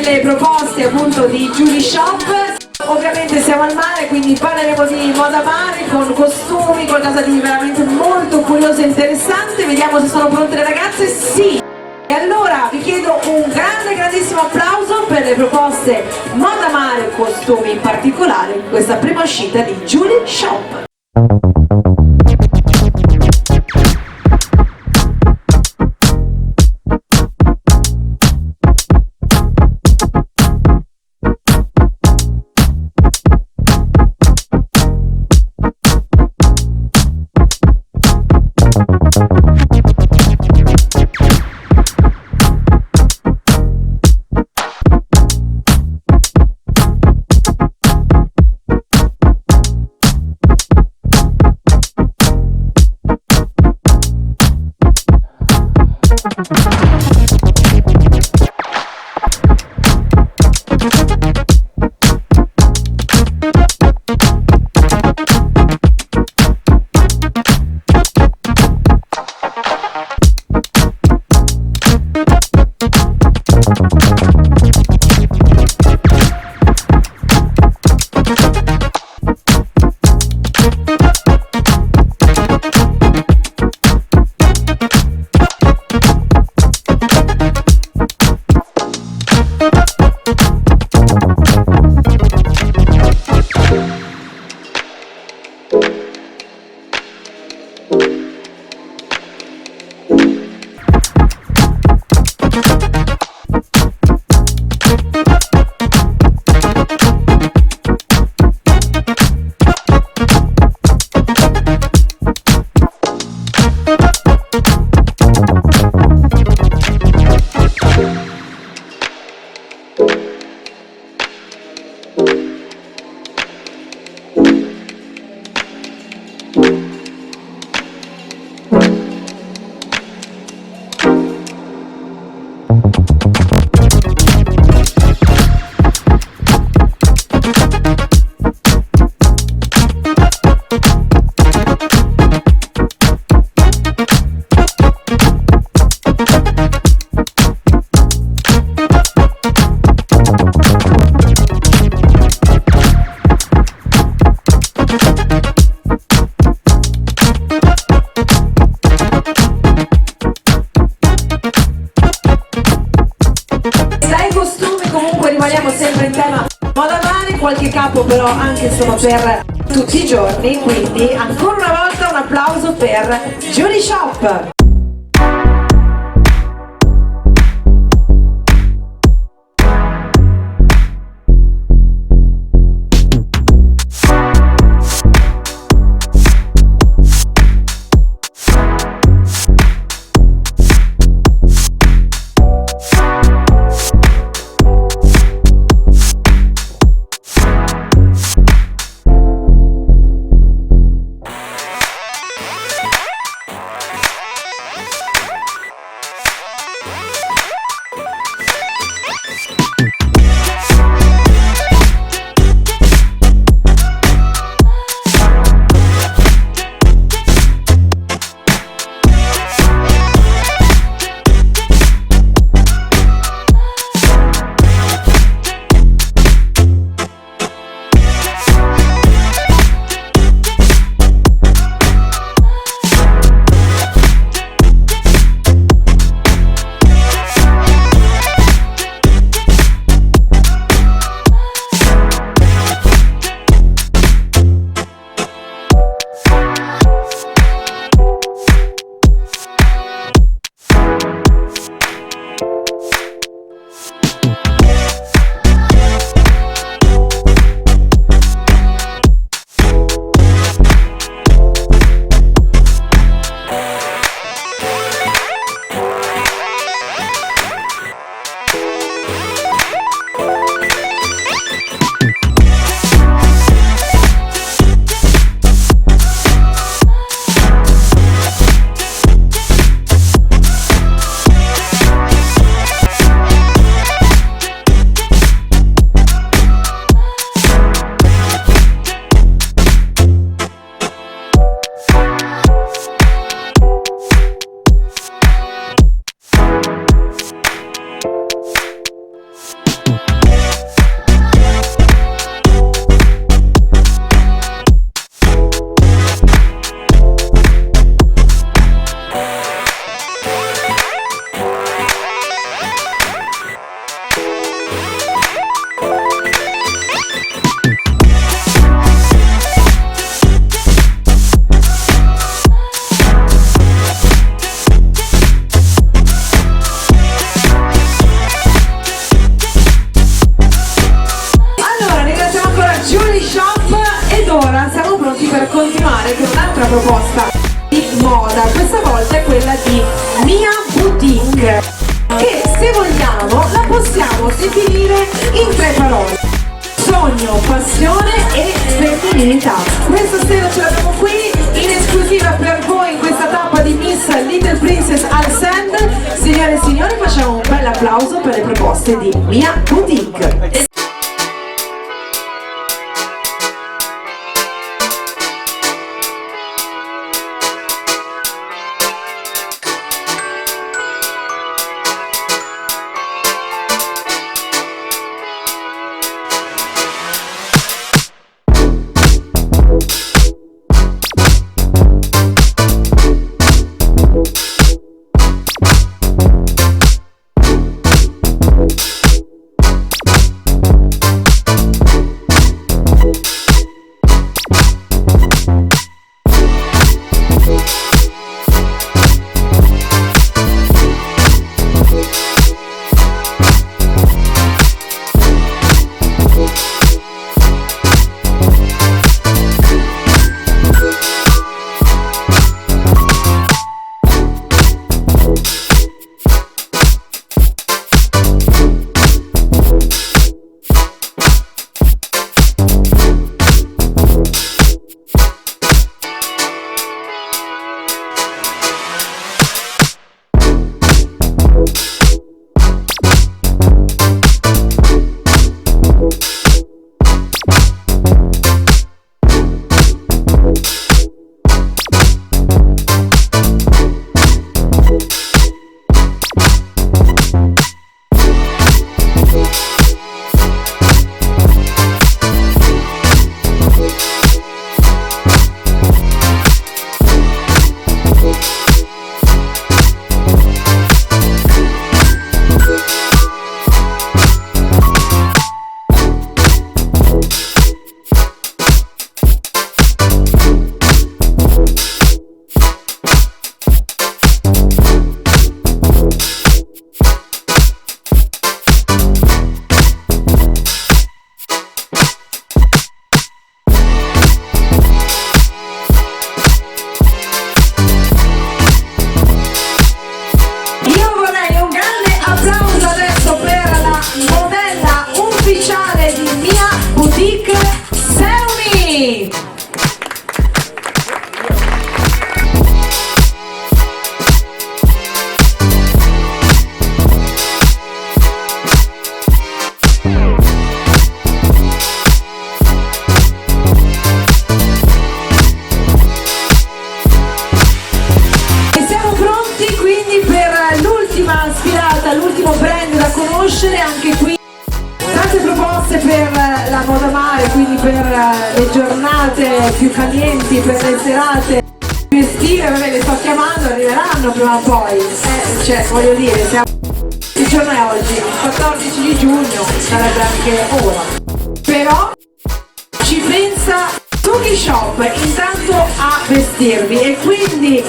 delle proposte appunto di Julie Shop. Ovviamente siamo al mare, quindi parleremo di moda mare con costumi, qualcosa di veramente molto curioso e interessante. Vediamo se sono pronte le ragazze. Sì! E allora vi chiedo un grandissimo applauso per le proposte moda mare e costumi in particolare in questa prima uscita di Julie Shop. Rimaniamo sempre in tema moda mare, qualche capo però anche insomma per tutti i giorni, quindi ancora una volta un applauso per Julie Shop. sfilata questa volta è quella di Mia Boutique, che se vogliamo la possiamo definire in 3 parole: sogno, passione e femminilità. Questa sera ce l'abbiamo qui in esclusiva per voi in questa tappa di Miss Little Princess Al Sand. Signore e signori, facciamo un bel applauso per le proposte di Mia Boutique. L'ultimo brand da conoscere, anche qui tante proposte per la moda mare, quindi per le giornate più calienti, per le serate più estive. Vabbè, le sto chiamando, arriveranno prima o poi, cioè voglio dire, siamo, che giorno è oggi? Il 14 di giugno, sarebbe anche ora, però ci pensa Suki Shop intanto a vestirvi, e quindi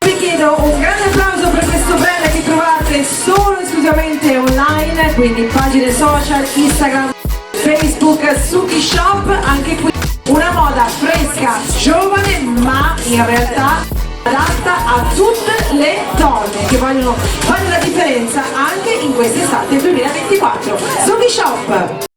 vi chiedo un grande applauso per questo brand che trovate solo esclusivamente online, quindi pagine social, Instagram, Facebook, Suki Shop. Anche qui una moda fresca, giovane, ma in realtà adatta a tutte le donne che vogliono fare la differenza anche in quest'estate 2024. Suki Shop!